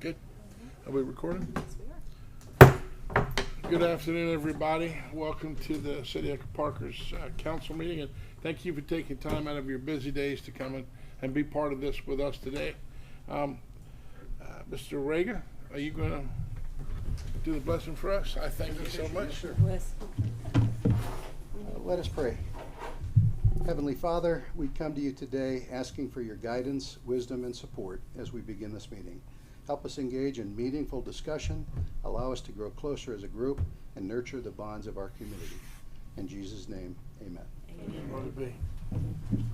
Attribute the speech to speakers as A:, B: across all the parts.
A: Good. Are we recording?
B: Yes, we are.
A: Good afternoon, everybody. Welcome to the City of Parker's council meeting, and thank you for taking time out of your busy days to come in and be part of this with us today. Mr. Rega, are you going to do the blessing for us? I thank you so much.
B: Wes.
C: Let us pray. Heavenly Father, we come to you today asking for your guidance, wisdom, and support as we begin this meeting. Help us engage in meaningful discussion, allow us to grow closer as a group, and nurture the bonds of our community. In Jesus' name, amen.
A: Brother B.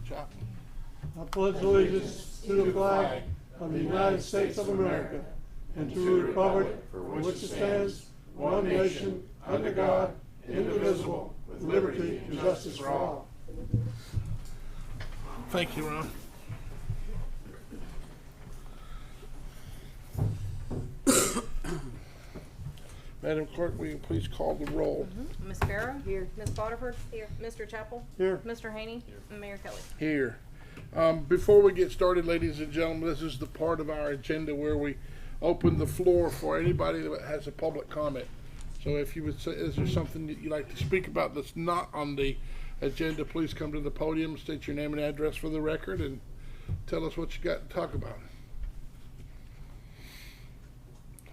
A: Chapel.
D: I pledge allegiance to the flag of the United States of America and to the republic for which it stands, one nation, under God, indivisible, with liberty and justice for all.
A: Thank you, Ron. Madam Clerk, will you please call the roll?
B: Ms. Farrow? Here. Ms. Waterford? Here. Mr. Chappell?
D: Here.
B: Mr. Haney? Here. And Mayor Kelly?
A: Here. Before we get started, ladies and gentlemen, this is the part of our agenda where we open the floor for anybody that has a public comment. So if you would say, is there something that you'd like to speak about that's not on the agenda, please come to the podium, state your name and address for the record, and tell us what you got to talk about.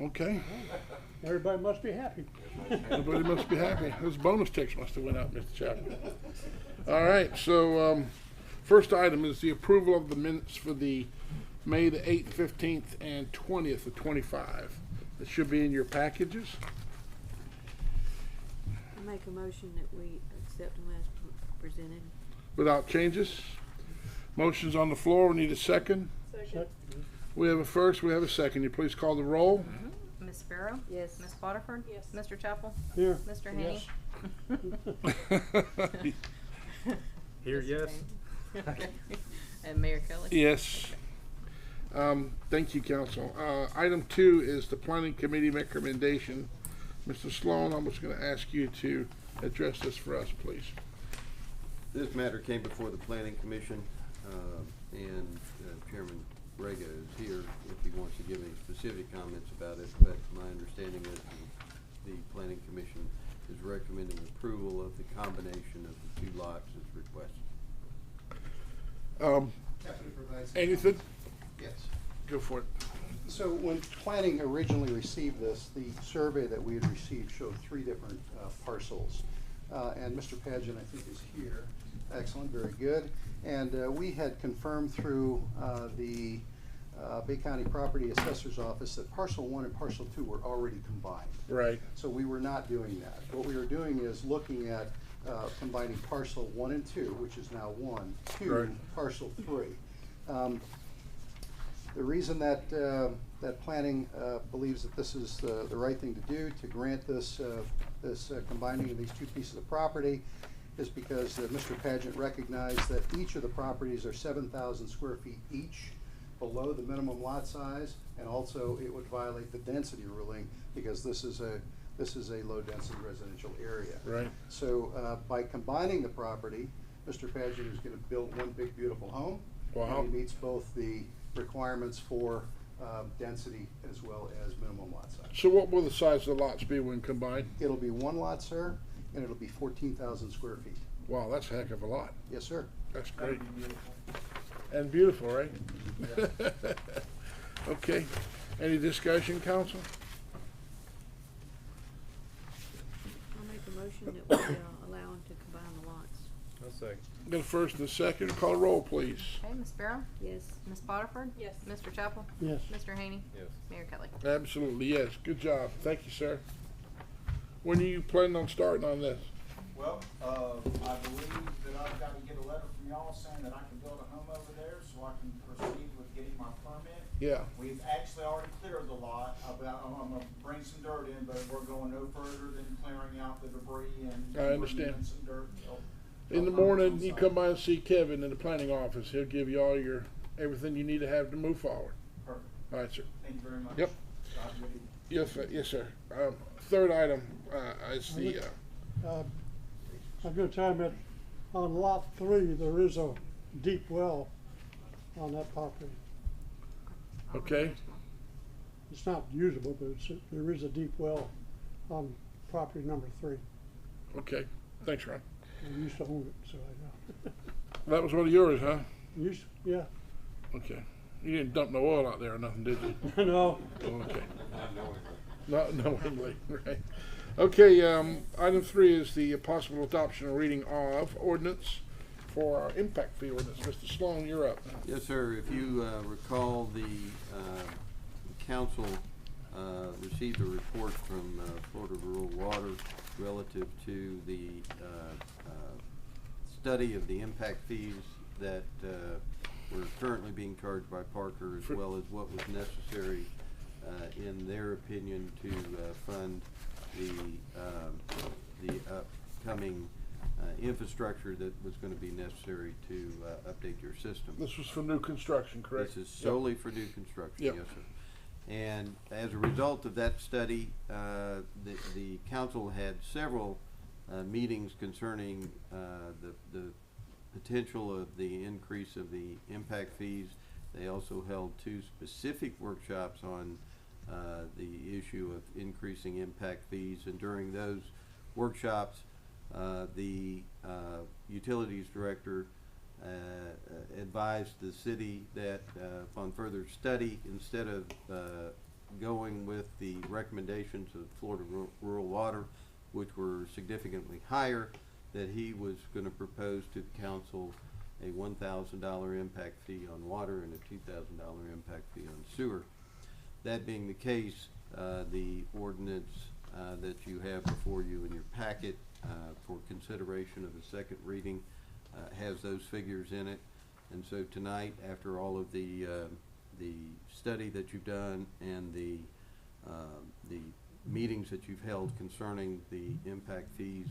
A: Okay.
D: Everybody must be happy.
A: Everybody must be happy. Those bonus checks must have went out, Mr. Chapman. All right, so first item is the approval of the minutes for the May the 8th, 15th, and 20th of 25. It should be in your packages.
E: I make a motion that we accept them as presented.
A: Without changes. Motion's on the floor. We need a second. We have a first. We have a second. You please call the roll.
B: Ms. Farrow?
E: Yes.
B: Ms. Waterford? Yes. Mr. Chappell?
D: Here.
B: Mr. Haney?
F: Here, yes.
B: And Mayor Kelly?
A: Yes. Thank you, Council. Item 2 is the Planning Committee recommendation. Mr. Sloan, I'm just going to ask you to address this for us, please.
G: This matter came before the Planning Commission, and Chairman Rega is here if he wants to give any specific comments about it, but my understanding is the Planning Commission is recommending approval of the combination of the two lots as requested.
A: Anything?
C: Yes.
A: Go for it.
C: So when planning originally received this, the survey that we had received showed 3 different parcels. And Mr. Pageant, I think, is here. Excellent, very good. And we had confirmed through the Bay County Property Assessor's Office that parcel 1 and parcel 2 were already combined.
A: Right.
C: So we were not doing that. What we were doing is looking at combining parcel 1 and 2, which is now 1, to
A: Right.
C: parcel 3. The reason that that planning believes that this is the right thing to do, to grant this combining of these 2 pieces of property, is because Mr. Pageant recognized that each of the properties are 7,000 square feet each below the minimum lot size, and also it would violate the density ruling because this is a low density residential area.
A: Right.
C: So by combining the property, Mr. Pageant is going to build one big beautiful home.
A: Wow.
C: And he meets both the requirements for density as well as minimum lot size.
A: So what will the size of the lots be when combined?
C: It'll be 1 lot, sir, and it'll be 14,000 square feet.
A: Wow, that's a heck of a lot.
C: Yes, sir.
A: That's great. And beautiful, right? Okay. Any discussion, Council?
E: I make a motion that we allow them to combine the lots.
F: I'll second.
A: Got a first and a second. Call the roll, please.
B: Okay, Ms. Farrow?
E: Yes.
B: Ms. Waterford?
E: Yes.
B: Mr. Chappell?
D: Yes.
B: Mr. Haney?
F: Yes.
B: Mayor Kelly?
A: Absolutely, yes. Good job. Thank you, sir. When are you planning on starting on this?
H: Well, I believe that I've got to get a letter from y'all saying that I can build a home over there, so I can proceed with getting my permit.
A: Yeah.
H: We've actually already cleared the lot. I'm gonna bring some dirt in, but we're going no further than clearing out the debris and
A: I understand.
H: bringing in some dirt.
A: In the morning, you come by and see Kevin in the planning office. He'll give you all your, everything you need to have to move forward.
H: Perfect.
A: All right, sir.
H: Thank you very much.
A: Yep.
H: God, good evening.
A: Yes, sir. Yes, sir. Third item is the,
D: I'm gonna tell you that on lot 3, there is a deep well on that property.
A: okay.
D: It's not usable, but there is a deep well on property number 3.
A: Okay, thanks, Ron.
D: I used to own it, so I know.
A: That was one of yours, huh?
D: Yeah,
A: Okay. You didn't dump no oil out there or nothing, did you?
D: no,
A: Oh, okay. Not knowingly, right. Okay, item 3 is the possible adoption or reading of ordinance for our impact fee ordinance. Mr. Sloan, you're up.
G: Yes, sir. If you recall, the council received a report from Florida Rural Water relative to the study of the impact fees that were currently being charged by Parker, as well as what was necessary, in their opinion, to fund the upcoming infrastructure that was going to be necessary to update your system.
A: This was for new construction, correct?
G: This is solely for new construction,
A: Yep.
G: yes, sir. And as a result of that study, the council had several meetings concerning the potential of the increase of the impact fees. They also held 2 specific workshops on the issue of increasing impact fees, and during those workshops, the utilities director advised the city that upon further study, instead of going with the recommendations of Florida Rural Water, which were significantly higher, that he was going to propose to the council a $1,000 impact fee on water and a $2,000 impact fee on sewer. That being the case, the ordinance that you have before you in your packet for consideration of the second reading has those figures in it. And so tonight, after all of the study that you've done and the meetings that you've held concerning the impact fees,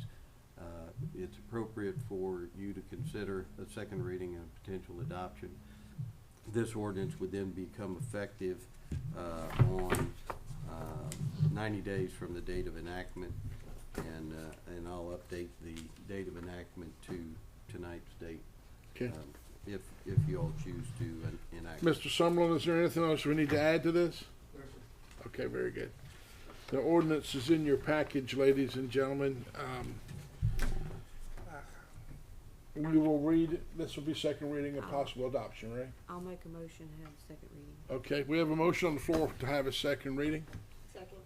G: it's appropriate for you to consider a second reading and potential adoption. This ordinance would then become effective on 90 days from the date of enactment, and I'll update the date of enactment to tonight's date,
A: Okay.
G: if you all choose to enact.
A: Mr. Summerlin, is there anything else we need to add to this? Okay, very good. The ordinance is in your package, ladies and gentlemen. We will read it. This will be second reading and possible adoption, right?
E: I'll make a motion to have a second reading.
A: Okay, we have a motion on the floor to have a second reading.
B: Second.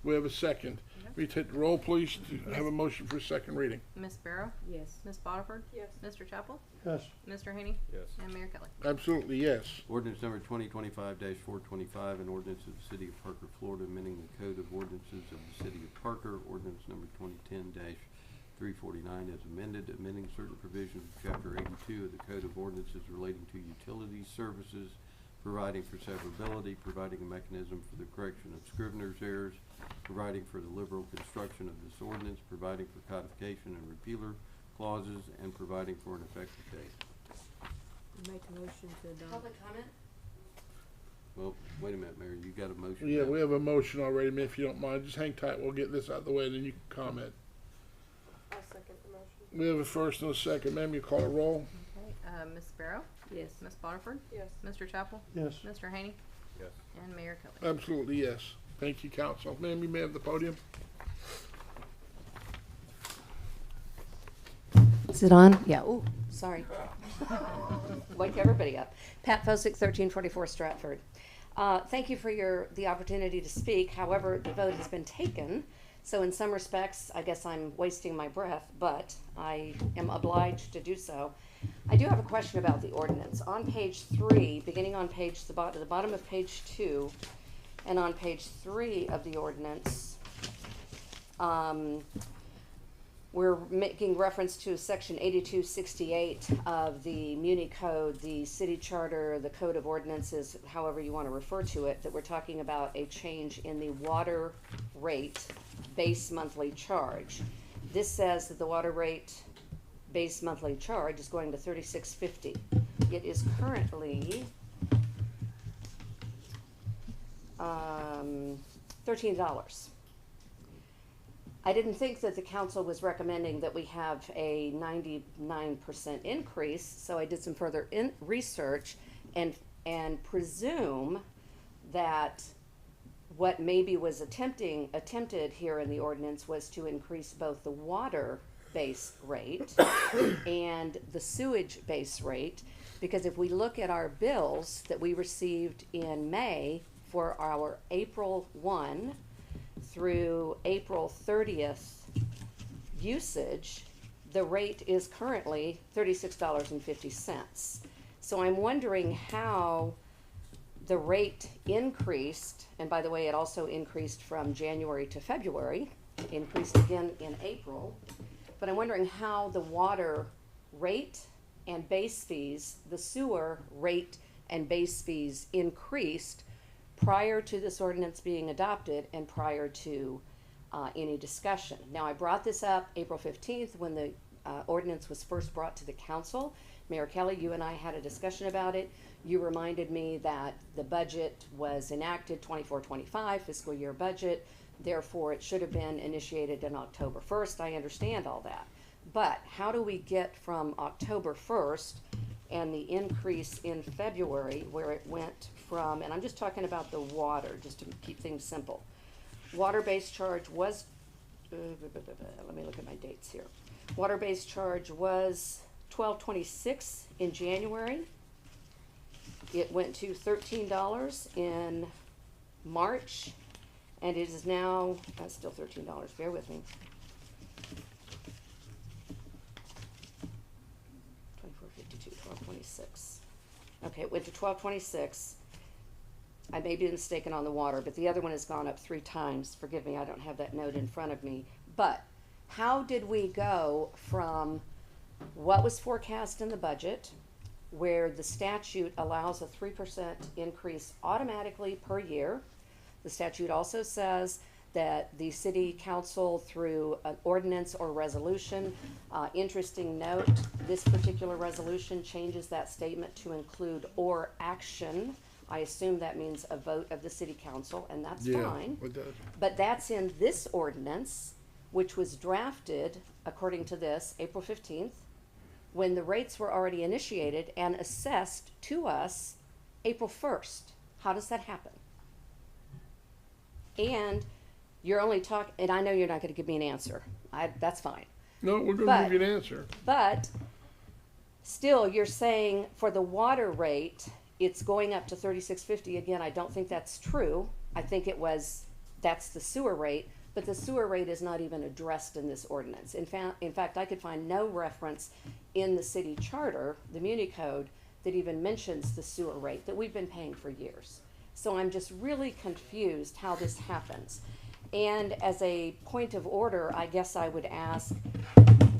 A: We have a second. Will you take the roll, please, to have a motion for second reading?
B: Ms. Barrow?
E: Yes.
B: Ms. Botiford?
E: Yes.
B: Mr. Chapel?
D: yes,
B: Mr. Haney?
F: Yes.
B: And Mayor Kelly?
A: Absolutely, yes.
G: Ordinance number 2025-425, an ordinance of the City of Parker, Florida, amending the Code of Ordinances of the City of Parker. Ordinance number 2010-349 as amended, amending certain provisions of Chapter 82 of the Code of Ordinances relating to utility services, providing for severability, providing a mechanism for the correction of scrivener's errors, providing for the liberal construction of this ordinance, providing for codification and repealer clauses, and providing for an effective date.
E: I'll make a motion to adopt.
B: Public comment?
G: Well, wait a minute, Mayor, you got a motion?
A: Yeah,
G: now?
A: we have a motion already, man, if you don't mind. Just hang tight, we'll get this out of the way, and then you can comment.
B: I'll second the motion.
A: We have a first and a second. Ma'am, you call a roll?
B: Okay, Ms. Barrow?
E: Yes.
B: Ms. Botiford? Yes. Mr. Chapel?
D: yes.
B: Mr. Haney?
F: Yes.
B: And Mayor Kelly?
A: Absolutely, yes. Thank you, council. Ma'am, you may have the podium.
I: Is it on? Yeah, ooh, sorry. Wake everybody up. Pat Fosick, 1344 Stratford. Thank you for the opportunity to speak. However, the vote has been taken, so in some respects, I guess I'm wasting my breath, but I am obliged to do so. I do have a question about the ordinance. On page 3, beginning on the bottom of page 2, and on page 3 of the ordinance, we're making reference to section 8268 of the Muni Code, the city charter, the code of ordinances, however you want to refer to it, that we're talking about a change in the water rate base monthly charge. This says that the water rate base monthly charge is going to $36.50. It is currently $13. I didn't think that the council was recommending that we have a 99% increase, so I did some further research and presume that what maybe was attempted here in the ordinance was to increase both the water base rate and the sewage base rate. Because if we look at our bills that we received in May for our April 1 through April 30th usage, the rate is currently $36.50. So I'm wondering how the rate increased, and by the way, it also increased from January to February, increased again in April. But I'm wondering how the water rate and base fees, the sewer rate and base fees increased prior to this ordinance being adopted and prior to any discussion. Now, I brought this up April 15th when the ordinance was first brought to the council. Mayor Kelly, you and I had a discussion about it. You reminded me that the budget was enacted 24-25 fiscal year budget. Therefore, it should have been initiated in October 1st. I understand all that. But how do we get from October 1st and the increase in February where it went from, and I'm just talking about the water, just to keep things simple. Water base charge was, let me look at my dates here. Water base charge was $12.26 in January. It went to $13 in March, and it is now, still $13, bear with me. $24.52, $12.26. Okay, it went to $12.26. I may be mistaken on the water, but the other one has gone up 3 times. Forgive me, I don't have that note in front of me. But how did we go from what was forecast in the budget, where the statute allows a 3% increase automatically per year? The statute also says that the city council, through an ordinance or resolution, interesting note, this particular resolution changes that statement to include "or action." I assume that means a vote of the city council, and that's fine.
A: It does.
I: But that's in this ordinance, which was drafted, according to this, April 15th, when the rates were already initiated and assessed to us April 1st. How does that happen? And you're only talking, and I know you're not gonna give me an answer. That's fine.
A: No, we're gonna
I: But-
A: give you an answer.
I: But still, you're saying for the water rate, it's going up to $36.50. Again, I don't think that's true. I think that's the sewer rate, but the sewer rate is not even addressed in this ordinance. In fact, I could find no reference in the city charter, the Muni Code, that even mentions the sewer rate that we've been paying for years. So I'm just really confused how this happens. And as a point of order, I guess I would ask,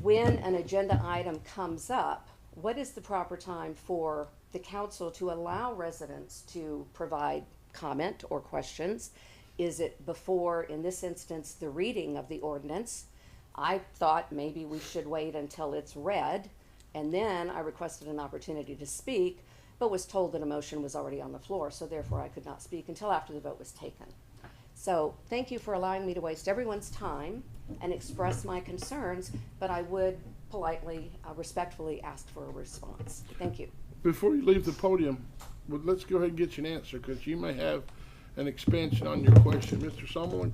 I: when an agenda item comes up, what is the proper time for the council to allow residents to provide comment or questions? Is it before, in this instance, the reading of the ordinance? I thought maybe we should wait until it's read, and then I requested an opportunity to speak, but was told that a motion was already on the floor, so therefore I could not speak until after the vote was taken. So thank you for allowing me to waste everyone's time and express my concerns, but I would politely, respectfully ask for a response. Thank you.
A: Before you leave the podium, well, let's go ahead and get you an answer, because you may have an expansion on your question. Mr. Summerlin,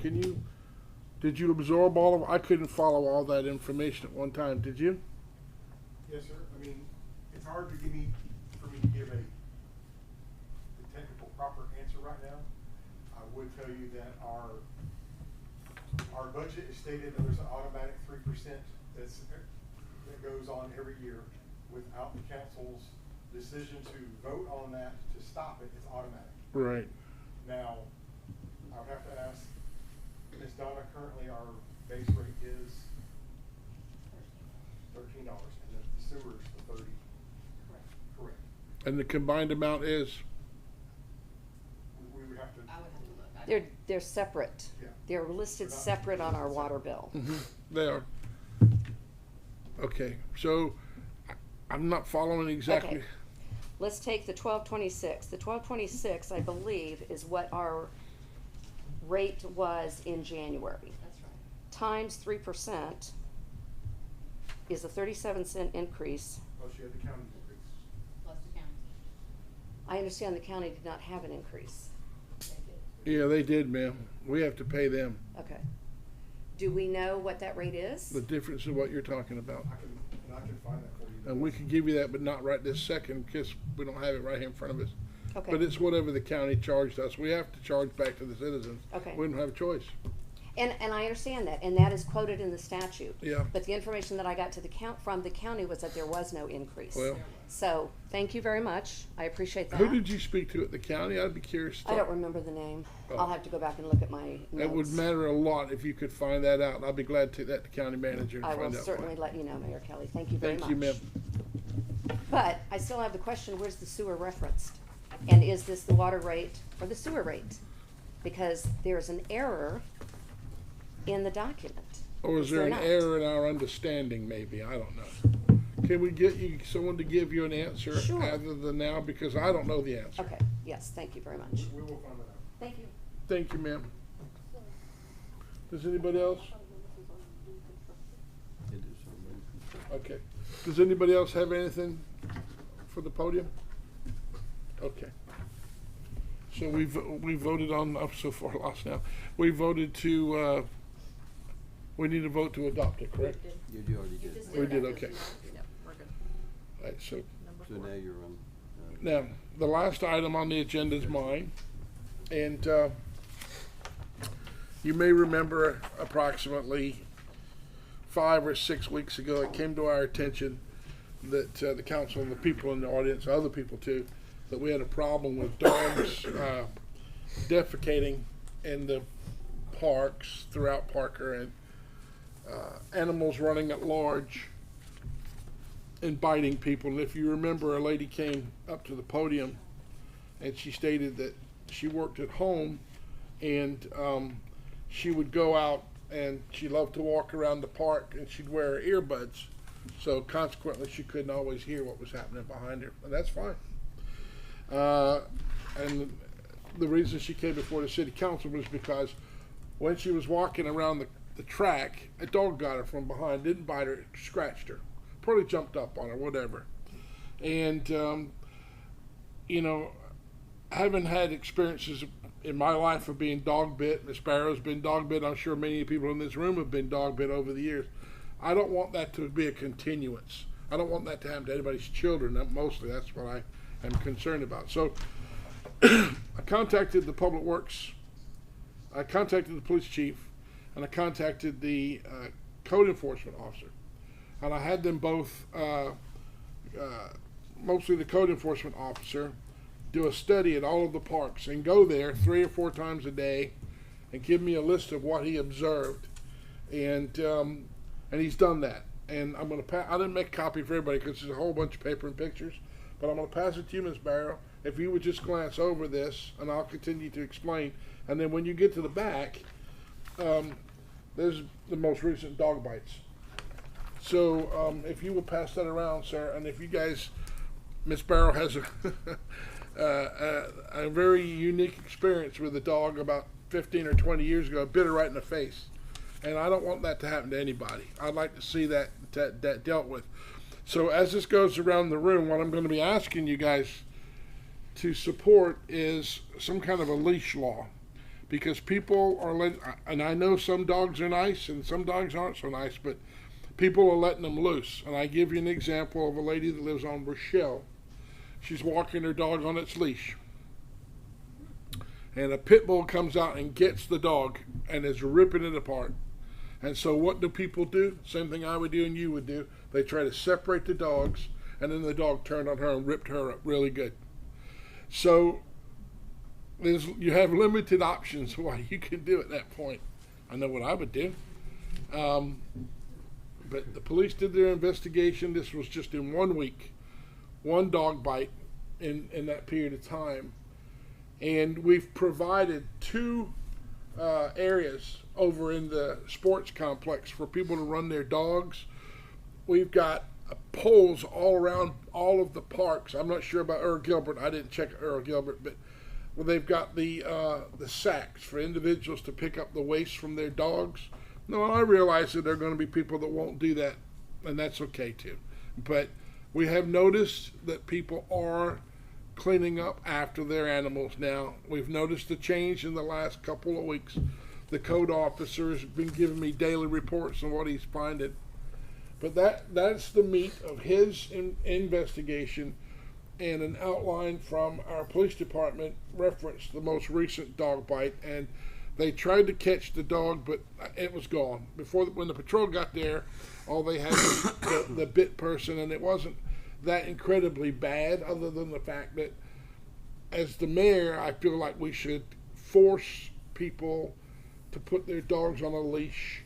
A: did you absorb all of, I couldn't follow all that information at one time, did you?
J: Yes, sir. I mean, it's hard for me to give a technical proper answer right now. I would tell you that our budget is stated that there's an automatic 3% that goes on every year. Without the council's decision to vote on that to stop it, it's automatic.
A: Right.
J: Now, I would have to ask Ms. Donna, currently our base rate is $13, and the sewer is the 30. Correct.
A: And the combined amount is?
J: We would have to.
I: They're separate.
J: Yeah.
I: They're listed separate on our water bill.
A: They are. Okay, so I'm not following exactly.
I: Okay. Let's take the 1226. The 1226, I believe, is what our rate was in January.
E: That's right.
I: Times 3% is a 37-cent increase.
J: Plus you have the county increase.
E: Plus the county.
I: I understand the county did not have an increase.
E: They did.
A: Yeah, they did, ma'am. We have to pay them.
I: Okay. Do we know what that rate is?
A: The difference of what you're talking about.
J: I can find that for you.
A: And we could give you that, but not right this second, because we don't have it right here in front of us.
I: Okay.
A: But it's whatever the county charged us. We have to charge back to the citizens.
I: Okay.
A: We don't have a choice.
I: And I understand that, and that is quoted in the statute.
A: Yeah.
I: But the information that I got to from the county was that there was no increase.
A: Well.
I: So, thank you very much. I appreciate that.
A: Who did you speak to at the county? I'd be curious.
I: I don't remember the name.
A: Oh.
I: I'll have to go back and look at my notes.
A: It would matter a lot if you could find that out. I'd be glad to take that to county manager and
I: I
A: find out.
I: will certainly let you know, Mayor Kelly. Thank you very much.
A: Thank you, ma'am.
I: But I still have the question, where's the sewer referenced? And is this the water rate or the sewer rate? Because there's an error in the document.
A: Or is there an
I: not?
A: error in our understanding, maybe? I don't know. Can we get you, someone to give you an answer
I: Sure.
A: other than now? Because I don't know the answer.
I: Okay, yes, thank you very much.
J: We will find that out.
I: Thank you.
A: Thank you, ma'am. Does anybody else?
G: It is somebody.
A: Okay. Does anybody else have anything for the podium? Okay. So we voted on, I'm so far lost now. We voted to, we need a vote to adopt it, correct?
G: You already did.
A: We did, okay.
E: Yep, we're good.
A: Right, so
E: Number
G: So
E: 4.
G: now you're on.
A: now, the last item on the agenda is mine. And you may remember approximately 5 or 6 weeks ago, it came to our attention that the council and the people in the audience, other people too, that we had a problem with dogs defecating in the parks throughout Parker, and animals running at large and biting people. And if you remember, a lady came up to the podium and she stated that she worked at home and she would go out and she loved to walk around the park and she'd wear her earbuds. So consequently, she couldn't always hear what was happening behind her, and that's fine. And the reason she came before the city council was because when she was walking around the track, a dog got her from behind, didn't bite her, scratched her, probably jumped up on her, whatever. And, you know, having had experiences in my life of being dog bit, Miss Barrow's been dog bit, I'm sure many people in this room have been dog bit over the years. I don't want that to be a continuance. I don't want that to happen to anybody's children. Mostly that's what I am concerned about. So I contacted the Public Works, I contacted the police chief, and I contacted the code enforcement officer. And I had them both, mostly the code enforcement officer, do a study at all of the parks and go there 3 or 4 times a day and give me a list of what he observed. And he's done that. And I'm going to I didn't make a copy for everybody because there's a whole bunch of paper and pictures, but I'm going to pass it to you, Ms. Barrow. If you would just glance over this, and I'll continue to explain. And then when you get to the back, there's the most recent dog bites. So if you will pass that around, sir, and if you guys, Ms. Barrow has a very unique experience with a dog about 15 or 20 years ago, bit her right in the face. And I don't want that to happen to anybody. I'd like to see that dealt with. So as this goes around the room, what I'm going to be asking you guys to support is some kind of a leash law. Because people are and I know some dogs are nice and some dogs aren't so nice, but people are letting them loose. And I give you an example of a lady that lives on Rochelle. She's walking her dog on its leash. And a pit bull comes out and gets the dog and is ripping it apart. And so what do people do? Same thing I would do and you would do. They try to separate the dogs, and then the dog turned on her and ripped her up really good. So you have limited options what you can do at that point. I know what I would do. But the police did their investigation. This was just in 1 week. 1 dog bite in that period of time. And we've provided 2 areas over in the sports complex for people to run their dogs. We've got poles all around all of the parks. I'm not sure about Earl Gilbert. I didn't check Earl Gilbert, but they've got the sacks for individuals to pick up the waste from their dogs. No, I realize that there are going to be people that won't do that, and that's okay too. But we have noticed that people are cleaning up after their animals now. We've noticed a change in the last couple of weeks. The code officer has been giving me daily reports on what he's finding. But that's the meat of his investigation, and an outline from our police department referenced the most recent dog bite, and they tried to catch the dog, but it was gone. When the patrol got there, all they had was the bit person, and it wasn't that incredibly bad, other than the fact that as the mayor, I feel like we should force people to put their dogs on a leash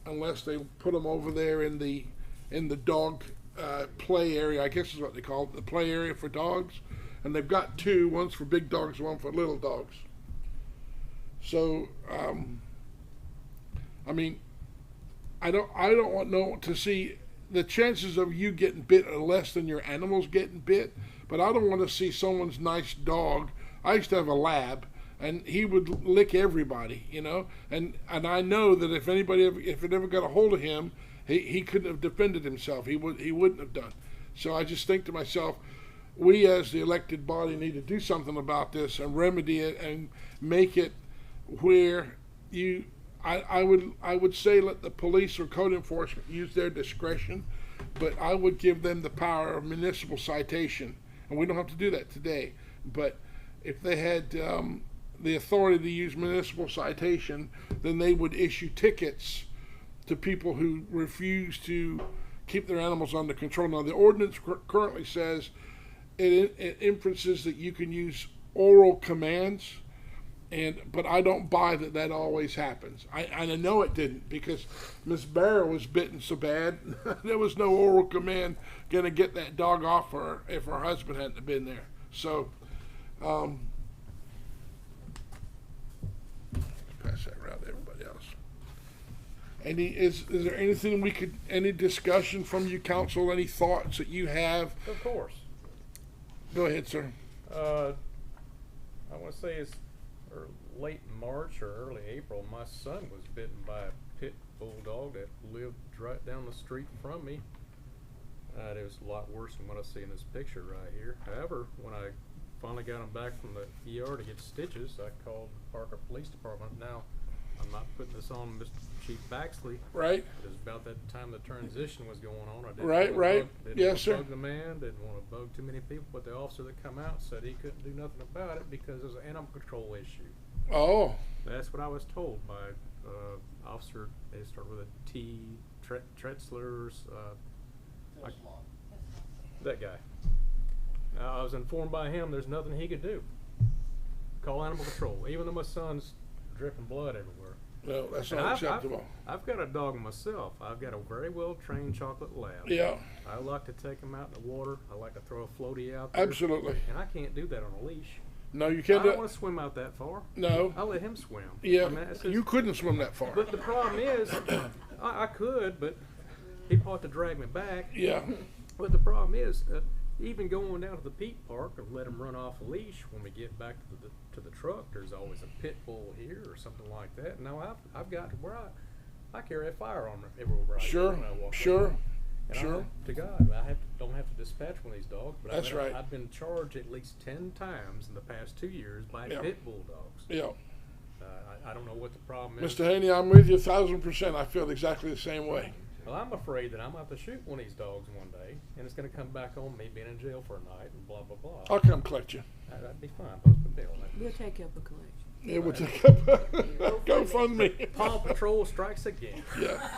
A: unless they put them over there in the dog play area, I guess is what they call it, the play area for dogs. And they've got two, one's for big dogs, one for little dogs. So, I mean, I don't want to see the chances of you getting bit are less than your animals getting bit, but I don't want to see someone's nice dog. I used to have a lab, and he would lick everybody, you know, and I know that if it ever got a hold of him, he couldn't have defended himself. He wouldn't have done. So I just think to myself, we as the elected body need to do something about this and remedy it and make it where I would say let the police or code enforcement use their discretion, but I would give them the power of municipal citation, and we don't have to do that today. But if they had the authority to use municipal citation, then they would issue tickets to people who refuse to keep their animals under control. Now, the ordinance currently says it inferences that you can use oral commands, but I don't buy that always happens. I know it didn't, because Miss Barrow was bitten so bad there was no oral command gonna get that dog off her if her husband hadn't been there. So pass that around to everybody else. Is there anything any discussion from you, council? Any thoughts that you have?
F: Of course.
A: Go ahead, sir.
F: I want to say it's late March or early April. My son was bitten by a pit bulldog that lived right down the street from me. It was a lot worse than what I see in this picture right here. However, when I finally got him back from the ER to get stitches, I called the Parker Police Department. Now, I'm not putting this on Mr. Chief Baxley.
A: Right.
F: It was about that time the transition was going on. I didn't
A: Right.
F: didn't
A: Yes,
F: want to
A: sir.
F: bug the man, didn't want to bug too many people, but the officer that come out said he couldn't do nothing about it because there's an animal control issue.
A: Oh.
F: That's what I was told by officer. They start with a T. Tretzler's. That guy. Now, I was informed by him there's nothing he could do. Call animal control, even though my son's dripping blood everywhere.
A: No, that's
F: And
A: not acceptable.
F: I've got a dog myself. I've got a very well trained chocolate lab.
A: Yeah.
F: I like to take him out in the water. I like to throw a floaty out there.
A: Absolutely.
F: And I can't do that on a leash.
A: No, you
F: I
A: can't
F: don't
A: do
F: want to swim out that far.
A: No.
F: I'll let him swim.
A: Yeah.
F: I mean, it's just-
A: You couldn't swim that far.
F: But the problem is, I could, but he'd have to drag me back.
A: Yeah.
F: But the problem is, even going down to the Peak Park and let him run off a leash when we get back to the truck, there's always a pit bull here or something like that. Now I've got to where I carry a firearm everywhere I go
A: Sure.
F: when I walk
A: Sure.
F: around. And
A: Sure.
F: to God, I don't have to dispatch one of these dogs. But
A: That's right.
F: I've been charged at least 10 times in the past 2 years by
A: Yeah.
F: pit bull dogs.
A: Yeah.
F: I don't know what the problem is.
A: Mr. Haney, I'm with you 1,000%. I feel exactly the same way.
F: Well, I'm afraid that I'm going to have to shoot one of these dogs one day, and it's going to come back on me being in jail for a night and blah, blah, blah.
A: I'll come collect you.
F: That'd be fine. Post the bill.
E: We'll take up a collection.
A: Yeah, we'll take up GoFundMe.
F: Paw Patrol strikes again.
A: Yeah.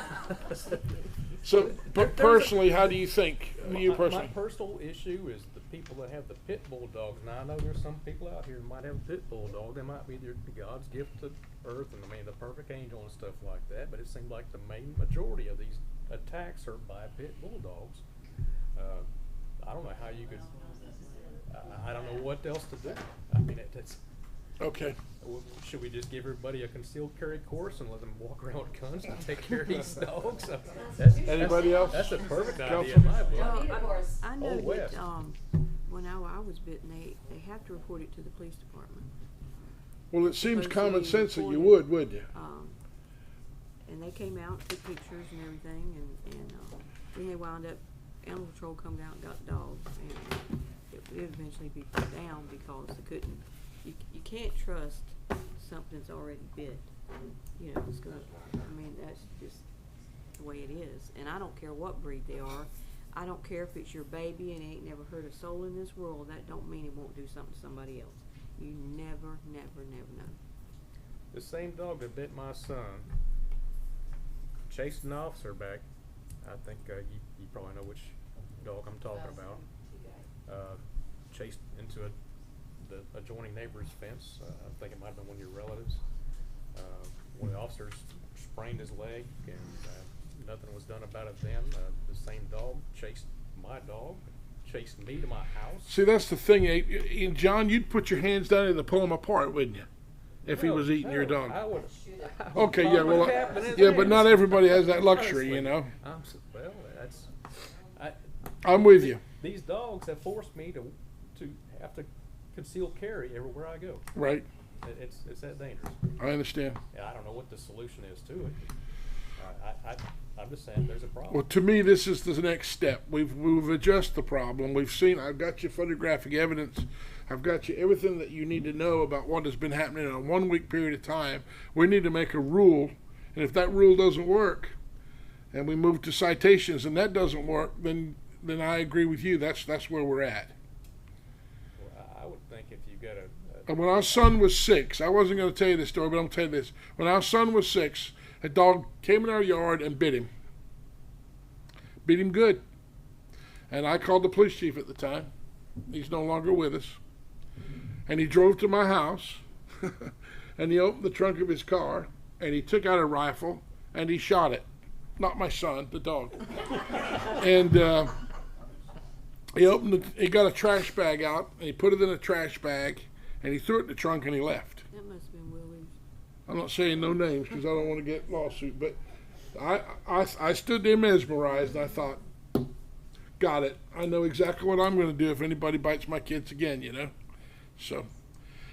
A: So, but personally, how do you think? You
F: My
A: personally?
F: personal issue is the people that have the pit bull dogs. Now, I know there's some people out here who might have a pit bull dog. They might be God's gift to earth and the perfect angel and stuff like that. But it seems like the main majority of these attacks are by pit bull dogs. I don't know how you could. I don't know what else to do. I mean, it's.
A: Okay.
F: Should we just give everybody a concealed carry course and let them walk around with guns and take care of these dogs?
A: Anybody else?
F: That's a perfect idea
A: Counsel?
F: in my book.
E: I know
F: Old
E: that,
F: West.
E: when I was bitten, they have to report it to the police department.
A: Well, it seems
E: Supposed
A: common
E: to be
A: sense that you
E: reported.
A: would you?
E: And they came out, took pictures and everything, and then they wound up, animal control come down and got the dog, and it'd eventually be put down because they couldn't, you can't trust something that's already bit. You know, it's gonna, I mean, that's just the way it is. And I don't care what breed they are. I don't care if it's your baby and it ain't never hurt a soul in this world. That don't mean it won't do something to somebody else. You never, never, never know.
F: The same dog that bit my son chased an officer back. I think you probably know which dog I'm talking about. Chased into the adjoining neighbor's fence. I think it might have been one of your relatives. One of the officers sprained his leg, and nothing was done about it then. The same dog chased my dog, chased me to my house.
A: See, that's the thing, John. You'd put your hands down and pull him apart, wouldn't you? If he was eating your dog.
F: I would.
A: Okay, yeah, well, yeah, but not everybody has that luxury, you know.
F: Well, that's.
A: I'm with you.
F: These dogs have forced me to have to conceal carry everywhere I go.
A: Right.
F: It's that dangerous.
A: I understand.
F: Yeah, I don't know what the solution is to it. I'm just saying there's a problem.
A: Well, to me, this is the next step. We've addressed the problem. We've seen. I've got you photographic evidence. I've got you everything that you need to know about what has been happening in a 1 week period of time. We need to make a rule, and if that rule doesn't work, and we move to citations, and that doesn't work, then I agree with you. That's where we're at.
F: Well, I would think if you got
A: And when our son was 6, I wasn't going to tell you this story, but I'm telling you this. When our son was 6, a dog came in our yard and bit him. Beat him good. And I called the police chief at the time. He's no longer with us. And he drove to my house, and he opened the trunk of his car, and he took out a rifle, and he shot it. Not my son, the dog. And he got a trash bag out, and he put it in a trash bag, and he threw it in the trunk, and he left.
E: That must have been Willie's.
A: I'm not saying no names because I don't want to get lawsuit, but I stood there mesmerized, and I thought, got it. I know exactly what I'm going to do if anybody bites my kids again, you know. So,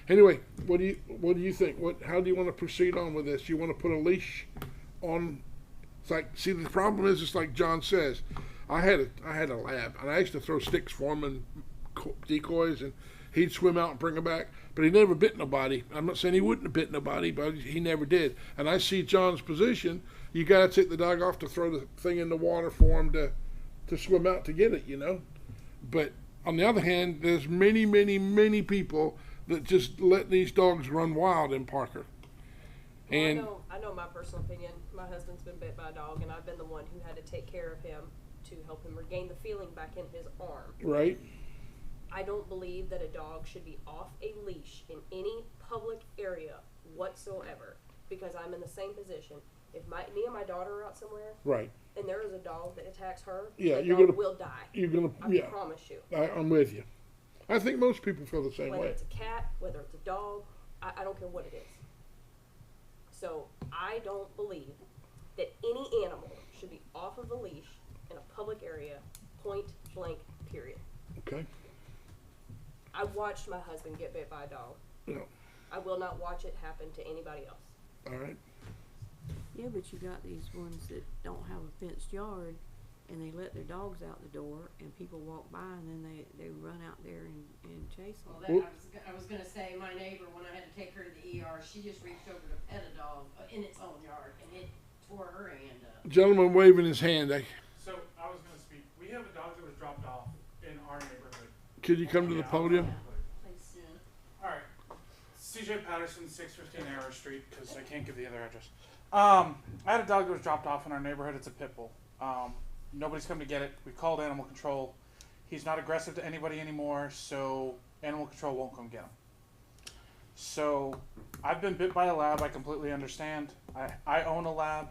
A: anyway, what do you think? How do you want to proceed on with this? You want to put a leash on? It's like, see, the problem is, it's like John says. I had a lab, and I used to throw sticks for him and decoys, and he'd swim out and bring them back. But he never bit nobody. I'm not saying he wouldn't have bit nobody, but he never did. And I see John's position. You got to take the dog off to throw the thing in the water for him to swim out to get it, you know. But on the other hand, there's many, many, many people that just let these dogs run wild in Parker. And
B: I know my personal opinion. My husband's been bit by a dog, and I've been the one who had to take care of him to help him regain the feeling back in his arm.
A: right,
B: I don't believe that a dog should be off a leash in any public area whatsoever, because I'm in the same position. If me and my daughter are out somewhere,
A: right.
B: and there is a dog that attacks her,
A: Yeah,
B: that
A: you're
B: dog
A: gonna-
B: will die.
A: You're gonna,
B: I
A: yeah.
B: promise you.
A: I'm with you. I think most people feel the same
B: Whether
A: way.
B: it's a cat, whether it's a dog, I don't care what it is. So I don't believe that any animal should be off of a leash in a public area, point blank, period.
A: Okay.
B: I watched my husband get bit by a dog.
A: Yeah.
B: I will not watch it happen to anybody else.
A: All right.
E: Yeah, but you got these ones that don't have a fenced yard, and they let their dogs out the door, and people walk by, and then they run out there and chase them.
K: Well, I was gonna say, my neighbor, when I had to take her to the ER, she just reached over to pet a dog in its own yard, and it tore her hand up.
A: Gentleman waving his hand.
L: So I was going to speak. We have a dog that was dropped off in our neighborhood.
A: Could you come to the podium?
L: All right. CJ Patterson, 615 Arrow Street, because I can't give the other address. I had a dog that was dropped off in our neighborhood. It's a pit bull. Nobody's come to get it. We called animal control. He's not aggressive to anybody anymore, so animal control won't come get him. So I've been bit by a lab. I completely understand. I own a lab,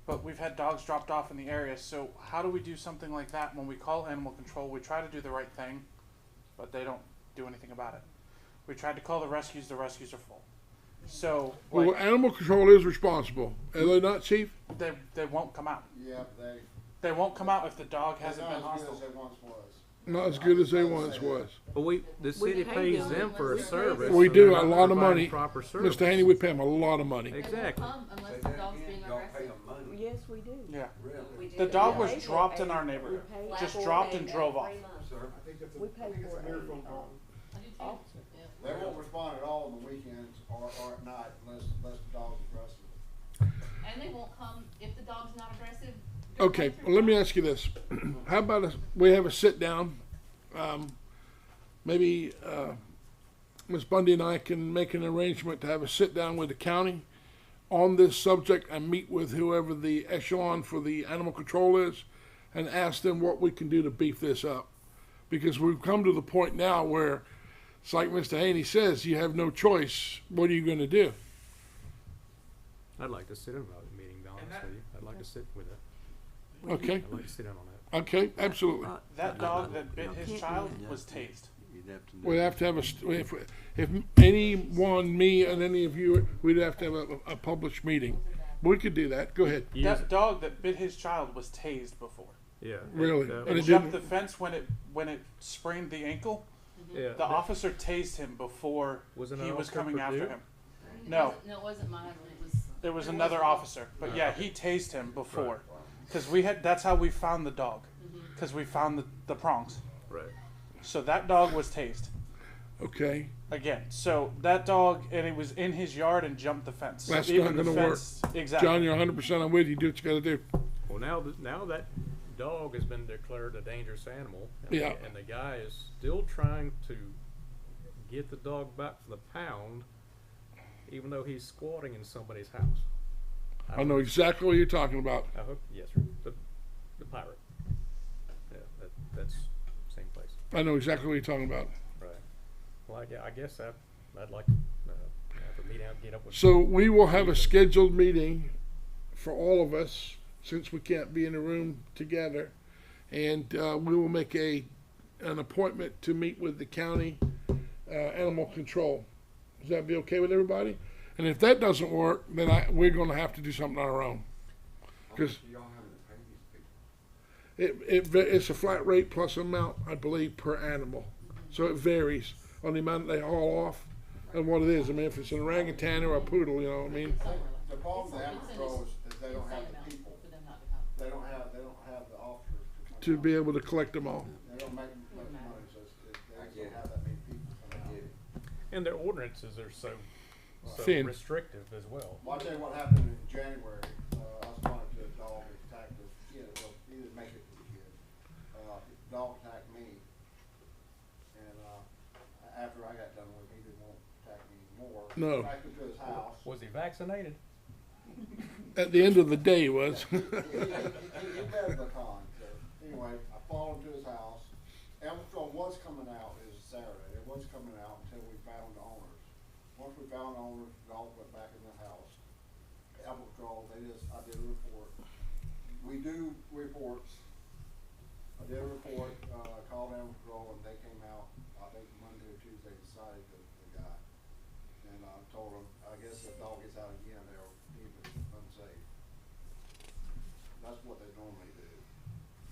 L: but we've had dogs dropped off in the area. So how do we do something like that when we call animal control? We try to do the right thing, but they don't do anything about it. We tried to call the rescues are full. So
A: Well, animal control is responsible. Are they not, Chief?
L: they won't come out.
H: Yeah,
L: They won't come out if the dog hasn't been
H: as good
L: hostile.
H: as it once was.
A: Not as good as they once was.
F: But the city
E: pay
F: pays
E: them.
F: them for a
E: We pay
F: service.
A: We
F: so
A: do
F: they're
A: a
F: not
A: lot of
F: providing
A: money.
F: Proper service.
A: Mr. Haney, we pay them a lot of money.
F: Exactly.
K: Unless the dog's being aggressive.
E: Yes, we do.
L: Yeah.
K: We do.
L: The dog
E: We
L: was
E: pay for
L: dropped
E: it.
L: in our neighborhood.
E: We pay
L: Just
E: for
L: dropped
E: it
L: and drove off.
G: So sir?
J: I think that's
E: We
J: I
E: pay
J: think it's
E: for
J: a mere phone call.
K: I do too.
E: Officer.
K: Yeah.
H: They won't respond at all on the weekends or at night unless the dog's aggressive.
K: And they won't come if the dog's not aggressive.
A: Okay, well, let me ask you this. How about we have a sit down? Maybe Ms. Bundy and I can make an arrangement to have a sit down with the county on this subject and meet with whoever the echelon for the animal control is and ask them what we can do to beef this up. Because we've come to the point now where it's like Mr. Haney says, you have no choice. What are you going to do?
F: I'd like to sit in on that meeting, to be honest with you. I'd like to sit with it.
A: Okay,
F: I'd like to sit in on that.
A: okay, absolutely.
L: That dog that bit
E: No,
L: his
E: can't
L: child
E: do
L: was tased.
G: You'd have to.
A: We'd have to have if anyone, me and any of you, we'd have to have a published meeting. We could do that. Go ahead.
L: That dog that bit his child was tased before.
F: Yeah.
A: Really?
F: That
A: And
L: It
A: it
L: jumped
A: didn't-
L: the fence when it sprained the ankle.
F: yeah.
L: The officer tased him before
F: Was it an
L: he was
F: officer
L: coming
F: for
L: after
F: Duke?
L: him. No,
K: No, it wasn't mine.
L: it was another officer. But yeah, he tased him before. Because that's how we found the dog. Because we found the prongs.
F: Right.
L: So that dog was tased.
A: Okay.
L: Again, so that dog, and it was in his yard and jumped the fence.
A: That's
L: Even
A: not
L: the
A: gonna work.
L: fence- Exactly.
A: John, you're 100% I'm with you. Do what you got to do.
F: Well, now that dog has been declared a dangerous animal, and,
A: Yeah.
F: and the guy is still trying to get the dog back from the pound, even though he's squatting in somebody's house.
A: I know exactly what you're talking about.
F: I hope, yes, sir. The pirate. Yeah, that's same place.
A: I know exactly what you're talking about.
F: Right. Well, I guess I'd like to have a meeting out and get up with.
A: So we will have a scheduled meeting for all of us since we can't be in a room together, and we will make an appointment to meet with the county animal control. Does that be okay with everybody? And if that doesn't work, then we're going to have to do something on our own. Because
G: Y'all having to pay these people?
A: it's a flat rate plus amount, I believe, per animal. So it varies on the amount they haul off and what it is. I mean, if it's an orangutan or a poodle, you know what I mean?
H: The problem with animal control is they don't have the people.
K: For them not to come.
H: They don't have the officers to come
A: To
H: out.
A: be able to collect them all.
H: They don't make much money, so they don't have that many people come out.
F: And their ordinances are so
A: Thin.
F: restrictive as well.
H: Well, I'll tell you what happened in January. I was talking to a dog that attacked a kid. Well, he didn't make it to the kid. The dog attacked me. And after I got done with him, he didn't want to attack me anymore.
A: No.
H: Back into his house.
F: Was he vaccinated?
A: At the end of the day, he was.
H: He better the con. So anyway, I followed him to his house. Animal control was coming out. It was Saturday. It was coming out until we found the owners. Once we found the owners, the dog went back in the house. Animal control, I did a report. We do reports. I did a report, called animal control, and they came out, I think Monday or Tuesday, decided the guy. And I told them, I guess if the dog gets out again, they'll deem it unsafe. That's what they normally do.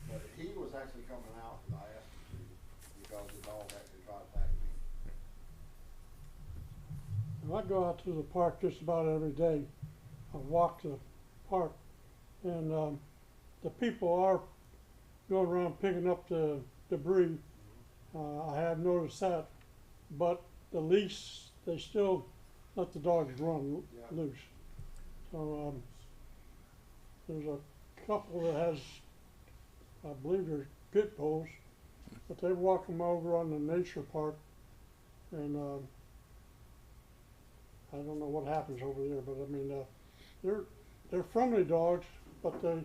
H: But he was actually coming out because I asked him to, because the dog actually tried to attack me.
D: I go out to the park just about every day. I walk to the park, and the people are going around picking up the debris. I have noticed that, but the leash, they still let the dogs run loose. So there's a couple that has, I believe they're pit bulls, but they walk them over on the nature park, and I don't know what happens over there, but I mean, they're friendly dogs, but they're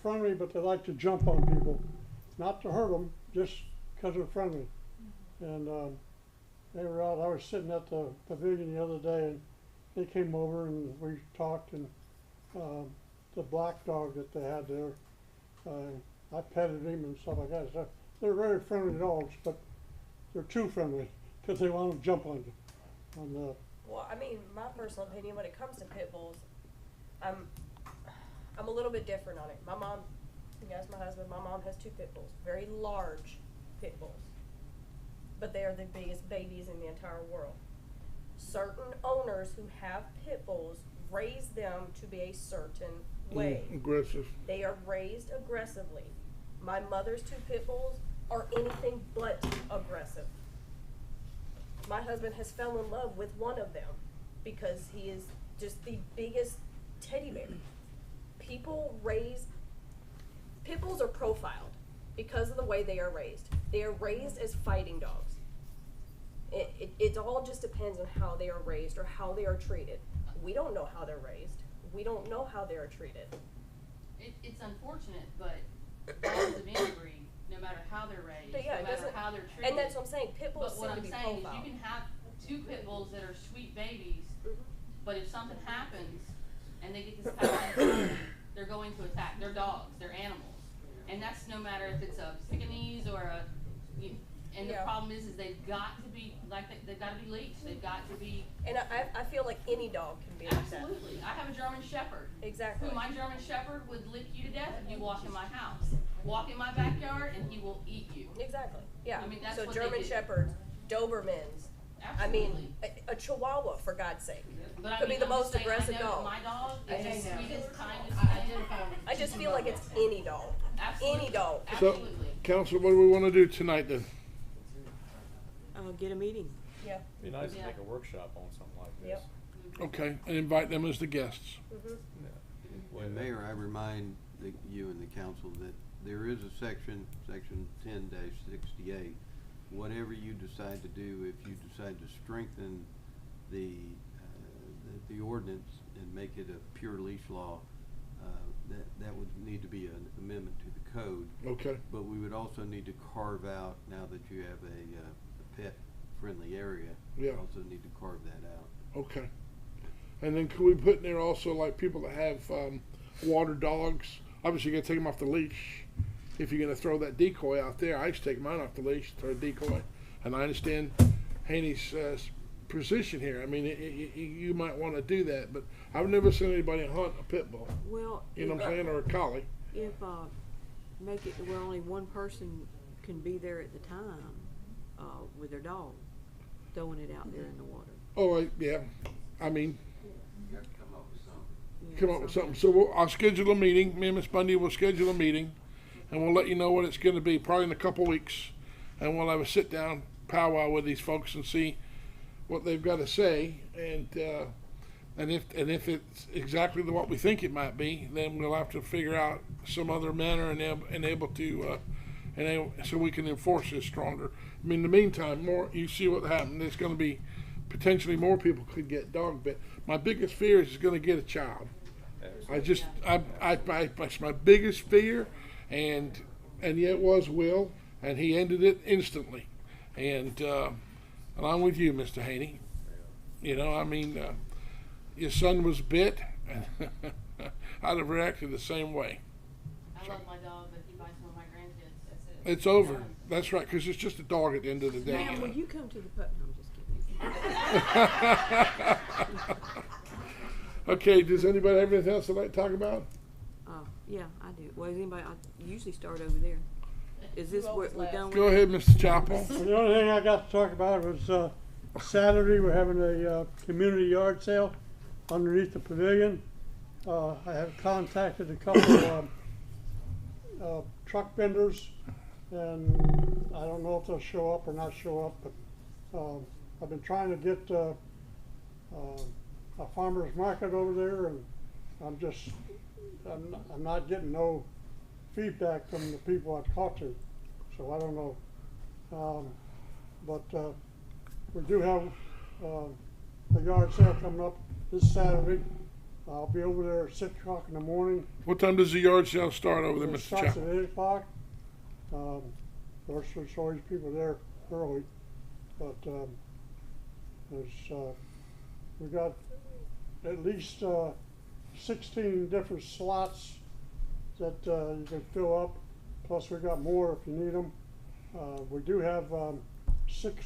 D: friendly, but they like to jump on people, not to hurt them, just because they're friendly. And they were out. I was sitting at the pavilion the other day, and they came over and we talked. And the black dog that they had there, I petted him and stuff like that. So they're very friendly dogs, but they're too friendly because they want to jump on you.
B: Well, I mean, my personal opinion when it comes to pit bulls, I'm a little bit different on it. My mom, you guys, my husband, my mom has 2 pit bulls, very large pit bulls, but they are the biggest babies in the entire world. Certain owners who have pit bulls raise them to be a certain way.
A: Aggressive.
B: They are raised aggressively. My mother's 2 pit bulls are anything but aggressive. My husband has fell in love with one of them because he is just the biggest teddy bear. Pit bulls are profiled because of the way they are raised. They are raised as fighting dogs. It all just depends on how they are raised or how they are treated. We don't know how they're raised. We don't know how they are treated.
K: It's unfortunate, but dogs of any breed, no matter how they're raised,
B: But yeah, it
K: no matter
B: doesn't-
K: how they're treated.
B: And that's what I'm saying. Pit bulls
K: But what
B: seem to
K: I'm
B: be
K: saying is
B: profiled.
K: you can have 2 pit bulls that are sweet babies, but if something happens and they get this passion, they're going to attack. They're dogs. They're animals. And that's no matter if it's a Pekingese or and the
B: Yeah.
K: problem is they've got to be, they've got to be leashed. They've got to be.
B: And I feel like any dog can be like that.
K: Absolutely. I have a German Shepherd.
B: Exactly.
K: Who my German Shepherd would lick you to death if you walk in my house. Walk in my backyard and he will eat you.
B: Exactly. Yeah.
K: I mean, that's
B: so
K: what they
B: German
K: do.
B: Shepherds, Dobermans. I mean, a Chihuahua, for God's sake,
K: But I
B: could
K: mean,
B: be the
K: I'm just
B: most
K: saying,
B: aggressive
K: I know
B: dog.
K: that my dog is the sweetest, kindest
I: I
K: thing.
I: identify with
B: I just feel like it's any dog.
K: Absolutely.
B: Any dog.
A: So,
K: Absolutely.
A: council, what do we want to do tonight then?
E: Get a meeting.
B: Yeah.
F: Be nice to
K: Yeah.
F: make a workshop on something like this.
B: Yep.
A: Okay, and invite them as the guests.
G: And Mayor, I remind you and the council that there is a section 10-68. Whatever you decide to do, if you decide to strengthen the ordinance and make it a pure leash law, that would need to be an amendment to the code.
A: Okay.
G: But we would also need to carve out, now that you have a pet-friendly area,
A: Yeah.
G: also need to carve that out.
A: Okay. And then could we put in there also like people that have water dogs? Obviously, you got to take them off the leash. If you're going to throw that decoy out there, I used to take mine off the leash, throw a decoy. And I understand Haney's position here. I mean, you might want to do that, but I've never seen anybody hunt a pit bull.
E: Well,
A: You know what I'm saying, or a collie.
E: if make it to where only one person can be there at the time with their dog, throwing it out there in the water.
A: Oh, yeah. I mean,
G: You have to come up with something.
E: Yeah,
A: come up with something. So I'll schedule a meeting. Me and Miss Bundy will schedule a meeting, and we'll let you know what it's going to be, probably in a couple weeks. And we'll have a sit-down powwow with these folks and see what they've got to say. And if it's exactly what we think it might be, then we'll have to figure out some other manner and able to so we can enforce this stronger. I mean, in the meantime, you see what happened. There's going to be potentially more people could get dog bit. My biggest fear is going to get a child. That's my biggest fear, and yet it was Will, and he ended it instantly. And I'm with you, Mr. Haney. You know, I mean, your son was bit, and I'd have reacted the same way.
K: I love my dog, but he bites one of my grandkids. That's it.
A: It's over. That's right, because it's just a dog at the end of the day.
E: Ma'am,
A: You
E: will
A: know?
E: you come to the put? No, I'm just kidding.
A: Okay, does anybody have anything else they'd like to talk about?
E: Yeah, I do. Well, is anybody? I usually start over there. Is this what we're done with?
A: Go ahead, Mr. Chapel.
D: The only thing I got to talk about was Saturday we're having a community yard sale underneath the pavilion. I have contacted a couple of truck vendors, and I don't know if they'll show up or not show up, but I've been trying to get a farmer's market over there, and I'm not getting no feedback from the people I've talked to, so I don't know. But we do have a yard sale coming up this Saturday. I'll be over there at 6 o'clock in the morning.
A: What time does the yard sale start over there,
D: It
A: Mr.
D: starts
A: Chapel?
D: at 8 o'clock. There's always people there early, but we got at least 16 different slots that you can fill up. Plus, we got more if you need them. We do have 6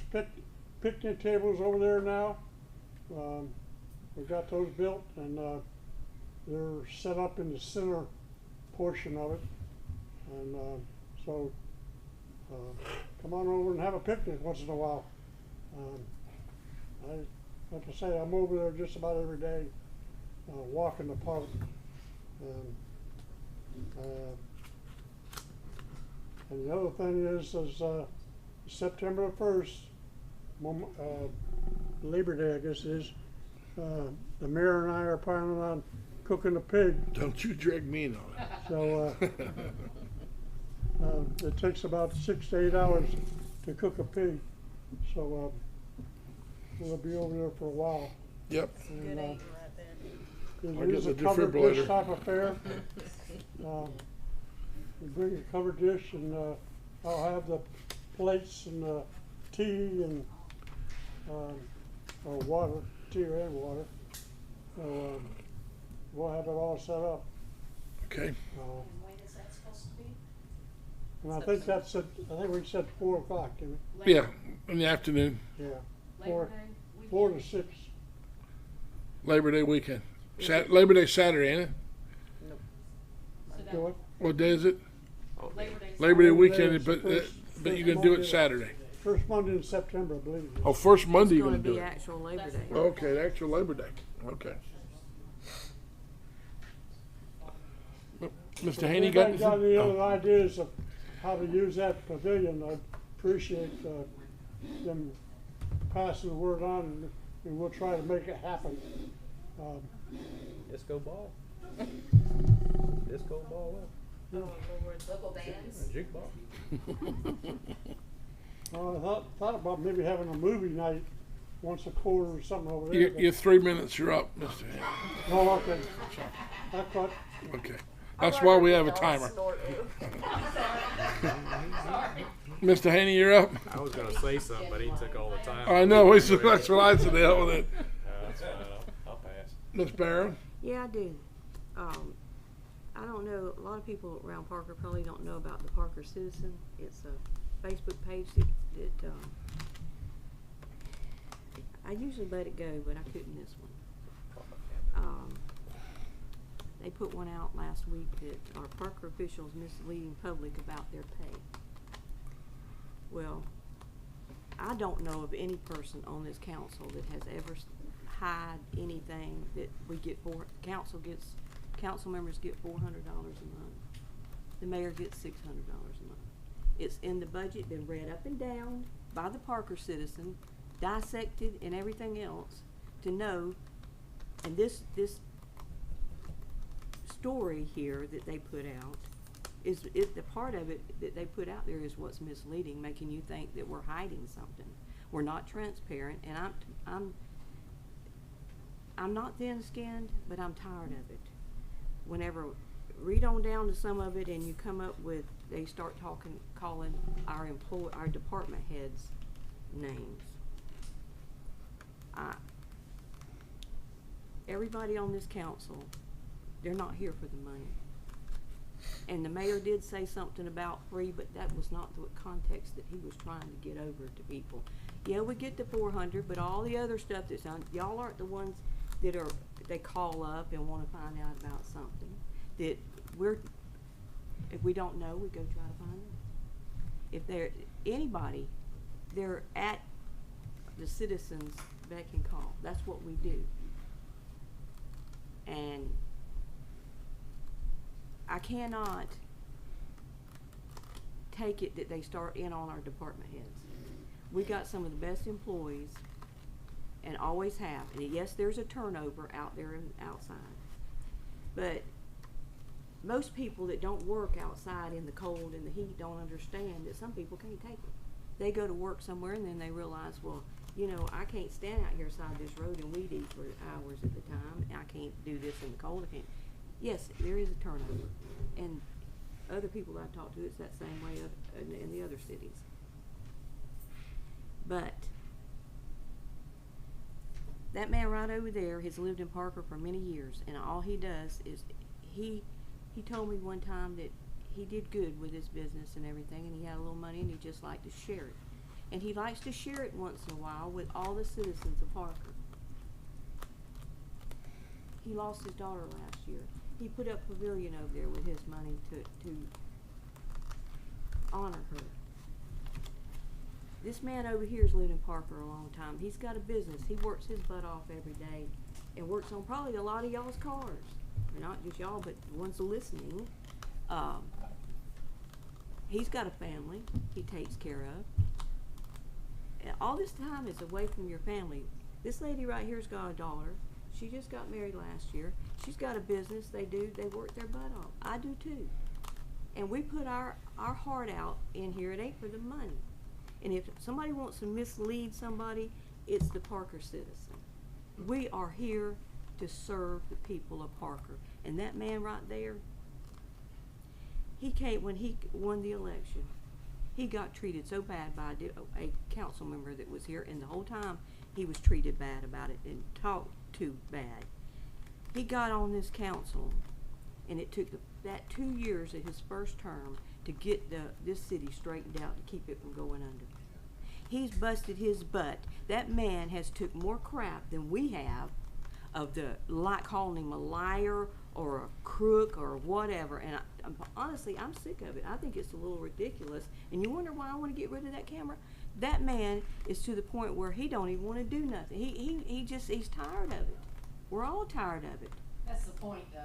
D: picnic tables over there now. We got those built, and they're set up in the center portion of it. And so come on over and have a picnic once in a while. Like I say, I'm over there just about every day, walking the park. And the other thing is September 1st, Labor Day, I guess it is, the mayor and I are planning on cooking a pig.
A: Don't you drag me in on it.
D: So it takes about 6 to 8 hours to cook a pig. So we'll be over there for a while.
A: Yep.
D: And,
A: I'll
D: it
A: get
D: is
A: the
D: a covered
A: defibrillator.
D: dish type affair. We bring a covered dish, and I'll have the plates and tea and or water, tea and water. So we'll have it all set up.
A: Okay.
I: When is that supposed to be?
D: And I think that's it. I think we said 4 o'clock, didn't we?
A: Yeah, in the afternoon,
D: Yeah.
K: Labor
D: 4
K: Day
D: to 6.
A: Labor Day weekend. Labor Day Saturday, ain't it?
K: So that,
D: Do it.
A: What day is it?
K: Labor Day.
A: Labor Day
D: Labor Day
A: weekend,
D: is
A: but
D: first
A: you're gonna do it
D: Monday.
A: Saturday.
D: First Monday in September, I believe. it is.
A: Oh, first Monday
E: It's
A: you're
E: gonna
A: gonna do
E: be
A: it.
E: actual Labor Day.
A: Okay, the actual Labor Day. Okay. Mr.
D: If
A: Haney got
D: anybody got
A: anything?
D: any
A: Oh.
D: other ideas of how to use that pavilion, I'd appreciate them passing the word on, and we'll try to make it happen.
F: Disco ball. Disco ball up.
I: Local bands?
F: Jukebox.
D: I thought about maybe having a movie night once a quarter or something over there.
A: Your 3 minutes, you're up, Mr. Haney.
D: No, okay. I thought,
A: Okay. That's why we have a timer. Mr. Haney, you're up.
F: I was gonna say something, but he took all the time.
A: I know, that's what I said, the hell with it.
F: That's fine. I'll pass.
A: Ms. Barron?
E: Yeah, I do. I don't know, a lot of people around Parker probably don't know about the Parker Citizen. It's a Facebook page that I usually let it go, but I couldn't this one. They put one out last week that our Parker officials misleading public about their pay. Well, I don't know of any person on this council that has ever hide anything that we get council members get $400 a month. The mayor gets $600 a month. It's in the budget, been read up and down by the Parker Citizen, dissected and everything else to know. And this story here that they put out is the part of it that they put out there is what's misleading, making you think that we're hiding something. We're not transparent, and I'm not thin-skinned, but I'm tired of it. Whenever read on down to some of it, and you come up with, they start calling our department heads names. Everybody on this council, they're not here for the money. And the mayor did say something about free, but that was not the context that he was trying to get over to people. Yeah, we get the 400, but all the other stuff that's on, y'all aren't the ones that they call up and want to find out about something that if we don't know, we go try to find out. If anybody, they're at the citizens' beck and call. That's what we do. And I cannot take it that they start in on our department heads. We got some of the best employees and always have. And yes, there's a turnover out there and outside. But most people that don't work outside in the cold and the heat don't understand that some people can't take it. They go to work somewhere and then they realize, well, you know, I can't stand out here side this road and weed eat for hours at a time. I can't do this in the cold. I can't. Yes, there is a turnover. And other people I've talked to, it's that same way in the other cities. But that man right over there has lived in Parker for many years, and all he does is he told me one time that he did good with his business and everything, and he had a little money, and he just liked to share it. And he likes to share it once in a while with all the citizens of Parker. He lost his daughter last year. He put up a pavilion over there with his money to honor her. This man over here has lived in Parker a long time. He's got a business. He works his butt off every day and works on probably a lot of y'all's cars. Not just y'all, but the ones listening. He's got a family he takes care of. And all this time is away from your family. This lady right here's got a daughter. She just got married last year. She's got a business. They work their butt off. I do too. And we put our heart out in here. It ain't for the money. And if somebody wants to mislead somebody, it's the Parker citizen. We are here to serve the people of Parker. And that man right there, he came, when he won the election, he got treated so bad by a council member that was here, and the whole time he was treated bad about it and talked too bad. He got on this council, and it took that 2 years of his first term to get this city straightened out to keep it from going under. He's busted his butt. That man has took more crap than we have of calling him a liar or a crook or whatever. And honestly, I'm sick of it. I think it's a little ridiculous. And you wonder why I want to get rid of that camera? That man is to the point where he don't even want to do nothing. He's tired of it. We're all tired of it.
K: That's the point, though.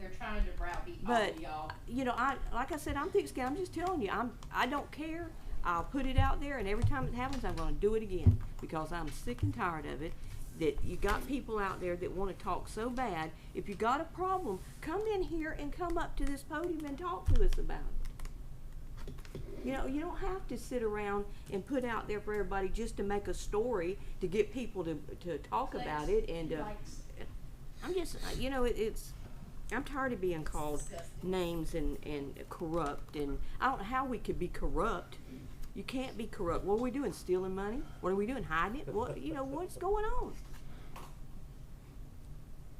K: They're trying to browbeat all
E: But
K: of y'all.
E: you know, like I said, I'm thick skinned. I'm just telling you, I don't care. I'll put it out there, and every time it happens, I'm going to do it again because I'm sick and tired of it. That you got people out there that want to talk so bad. If you got a problem, come in here and come up to this podium and talk to us about it. You know, you don't have to sit around and put out there for everybody just to make a story to get people to talk about it. And I'm just, you know, I'm tired of being called names and corrupt. And I don't know how we could be corrupt. You can't be corrupt. What are we doing? Stealing money? What are we doing? Hiding it? What, you know, what's going on?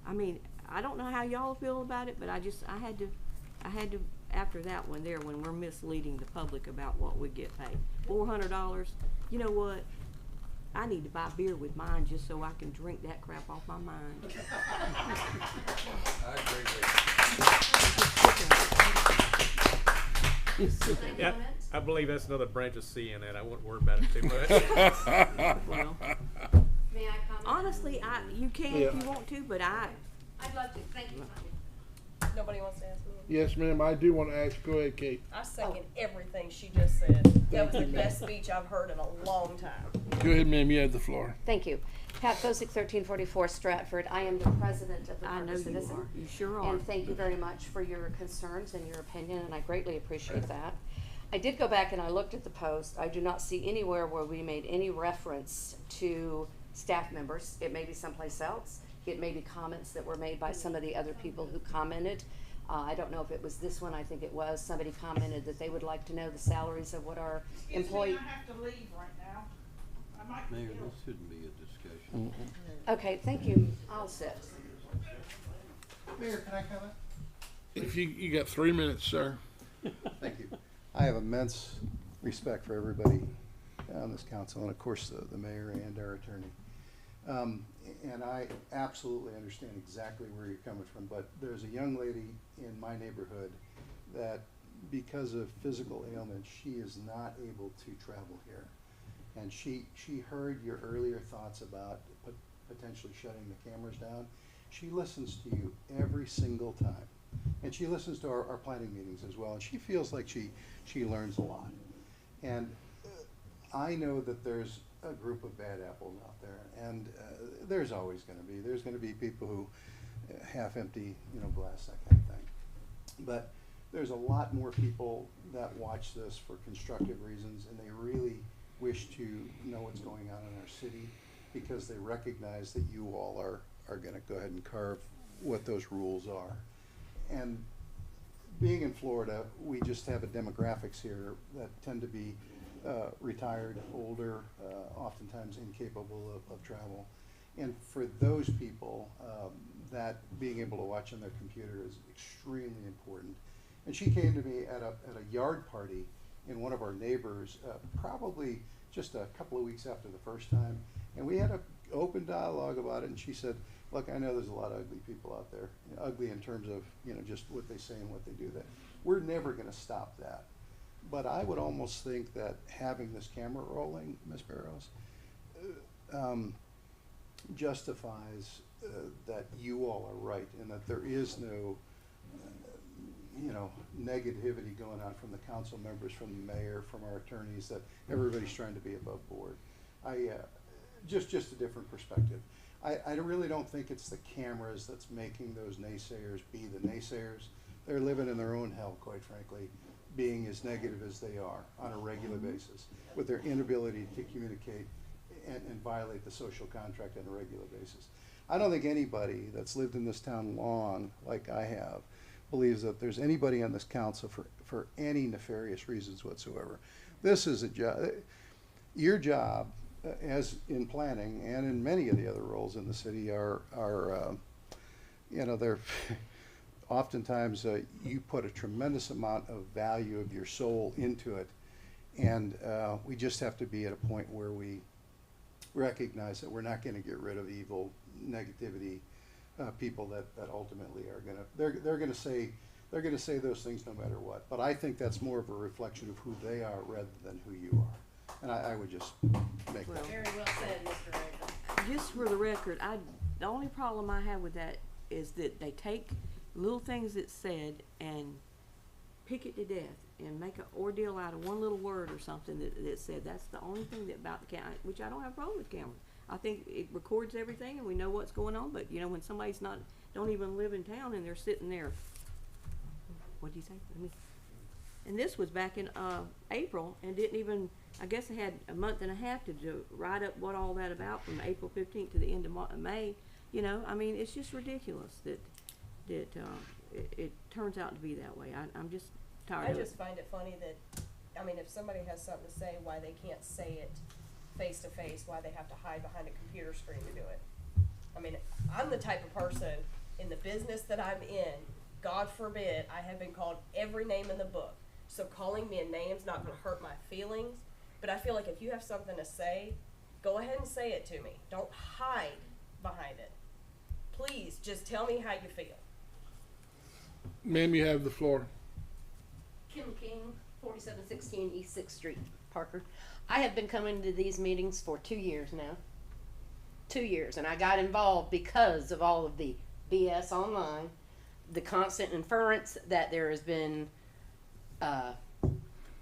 E: I mean, I don't know how y'all feel about it, but I had to, after that one there, when we're misleading the public about what we get paid. $400, you know what? I need to buy beer with mine just so I can drink that crap off my mind.
F: I agree with you. Yeah, I believe that's another branch of CNN. I wouldn't worry about it too much.
E: Well,
I: May I comment?
E: honestly, you can if you want to, but
I: I'd love to. Thank you.
B: Nobody wants to ask me?
A: Yes, ma'am, I do want to ask. Go ahead, Kate.
B: I second everything she just said. That was the best speech I've heard in a long time.
A: Go ahead, ma'am, you have the floor.
I: Thank you. Pat Fosick, 1344 Stratford. I am the president of the
E: I know
I: Parker
E: you
I: Citizen.
E: are. You sure are.
I: And thank you very much for your concerns and your opinion, and I greatly appreciate that. I did go back and I looked at the post. I do not see anywhere where we made any reference to staff members. It may be someplace else. It may be comments that were made by some of the other people who commented. I don't know if it was this one. I think it was. Somebody commented that they would like to know the salaries of what our employees.
L: I have to leave right now. I might
G: Mayor, this shouldn't be a discussion.
I: Okay, thank you. I'll sit.
C: Mayor, can I comment?
A: If you got 3 minutes, sir.
C: Thank you. I have immense respect for everybody on this council, and of course the mayor and our attorney. And I absolutely understand exactly where you're coming from, but there's a young lady in my neighborhood that, because of physical ailment, she is not able to travel here. And she heard your earlier thoughts about potentially shutting the cameras down. She listens to you every single time. And she listens to our planning meetings as well, and she feels like she learns a lot. And I know that there's a group of bad apples out there, and there's always going to be. There's going to be people who half empty, glass, that kind of thing. But there's a lot more people that watch this for constructive reasons, and they really wish to know what's going on in our city because they recognize that you all are going to go ahead and carve what those rules are. And being in Florida, we just have a demographics here that tend to be retired, older, oftentimes incapable of travel. And for those people, that being able to watch on their computer is extremely important. And she came to me at a yard party in one of our neighbors, probably just a couple of weeks after the first time, and we had an open dialogue about it, and she said, look, I know there's a lot of ugly people out there, ugly in terms of, just what they say and what they do. That we're never going to stop that. But I would almost think that having this camera rolling, Ms. Barrows, justifies that you all are right and that there is no you know, negativity going on from the council members, from the mayor, from our attorneys, that everybody's trying to be above board. Just a different perspective. I really don't think it's the cameras that's making those naysayers be the naysayers. They're living in their own hell, quite frankly, being as negative as they are on a regular basis, with their inability to communicate and violate the social contract on a regular basis. I don't think anybody that's lived in this town long, like I have, believes that there's anybody on this council for any nefarious reasons whatsoever. This is a job, your job, as in planning and in many of the other roles in the city are you know, they're oftentimes you put a tremendous amount of value of your soul into it, and we just have to be at a point where we recognize that we're not going to get rid of evil, negativity, people that ultimately are going to they're going to say those things no matter what. But I think that's more of a reflection of who they are rather than who you are. And I would just make that.
K: Very well said, Mr. Reagan.
E: Just for the record, the only problem I have with that is that they take little things that said and pick it to death and make an ordeal out of one little word or something that said. That's the only thing that about the camera, which I don't have a problem with cameras. I think it records everything and we know what's going on, but you know, when somebody's don't even live in town and they're sitting there, what'd you say? And this was back in April and didn't even, I guess I had a month and a half to write up what all that about from April 15th to the end of May. You know, I mean, it's just ridiculous that it turns out to be that way. I'm just tired
B: I
E: of it.
B: just find it funny that, I mean, if somebody has something to say, why they can't say it face to face, why they have to hide behind a computer screen to do it. I mean, I'm the type of person in the business that I'm in, God forbid, I have been called every name in the book. So calling me a name's not gonna hurt my feelings, but I feel like if you have something to say, go ahead and say it to me. Don't hide behind it. Please, just tell me how you feel.
A: Ma'am, you have the floor.
I: Kim King, 4716 East 6th Street, Parker. I have been coming to these meetings for 2 years now. 2 years, and I got involved because of all of the BS online, the constant inference that there has been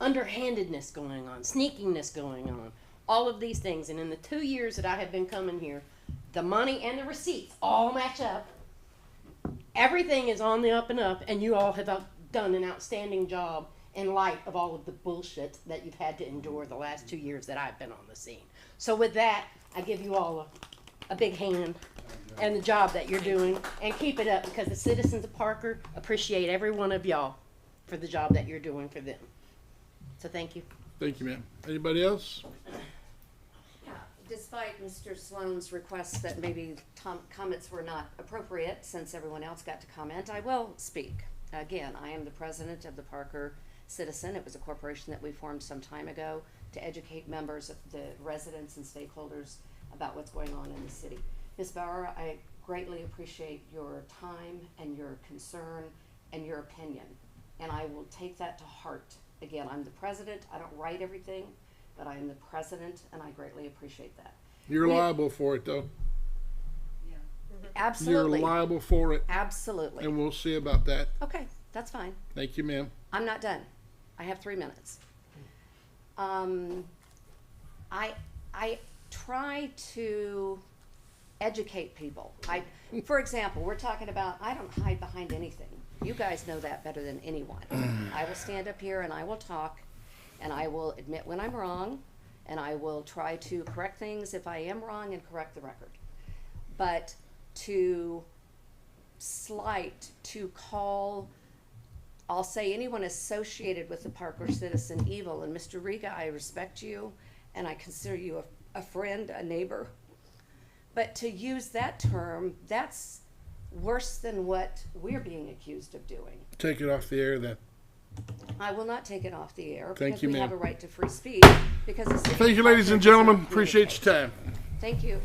I: underhandedness going on, sneakiness going on, all of these things. And in the 2 years that I have been coming here, the money and the receipts all match up. Everything is on the up and up, and you all have done an outstanding job in light of all of the bullshit that you've had to endure the last 2 years that I've been on the scene. So with that, I give you all a big hand and the job that you're doing, and keep it up, because the citizens of Parker appreciate every one of y'all for the job that you're doing for them. So thank you.
A: Thank you, ma'am. Anybody else?
I: Yeah, despite Mr. Sloan's request that maybe comments were not appropriate since everyone else got to comment, I will speak. Again, I am the president of the Parker Citizen. It was a corporation that we formed some time ago to educate members of the residents and stakeholders about what's going on in the city. Ms. Bauer, I greatly appreciate your time and your concern and your opinion, and I will take that to heart. Again, I'm the president. I don't write everything, but I am the president, and I greatly appreciate that.
A: You're liable for it, though.
I: Absolutely.
A: You're liable for it.
I: Absolutely.
A: And we'll see about that.
I: Okay, that's fine.
A: Thank you, ma'am.
I: I'm not done. I have 3 minutes. I try to educate people. For example, we're talking about, I don't hide behind anything. You guys know that better than anyone. I will stand up here and I will talk, and I will admit when I'm wrong, and I will try to correct things if I am wrong and correct the record. But to slight, to call, I'll say anyone associated with the Parker Citizen evil, and Mr. Riga, I respect you, and I consider you a friend, a neighbor. But to use that term, that's worse than what we're being accused of doing.
A: Take it off the air then.
I: I will not take it off the air.
A: Thank
I: because
A: you,
I: we
A: ma'am.
I: have a right to free speech. Because the city
A: Thank you,
I: of
A: ladies
I: Parker
A: and
I: does not
A: gentlemen. Appreciate
I: communicate.
A: your time.
I: Thank you.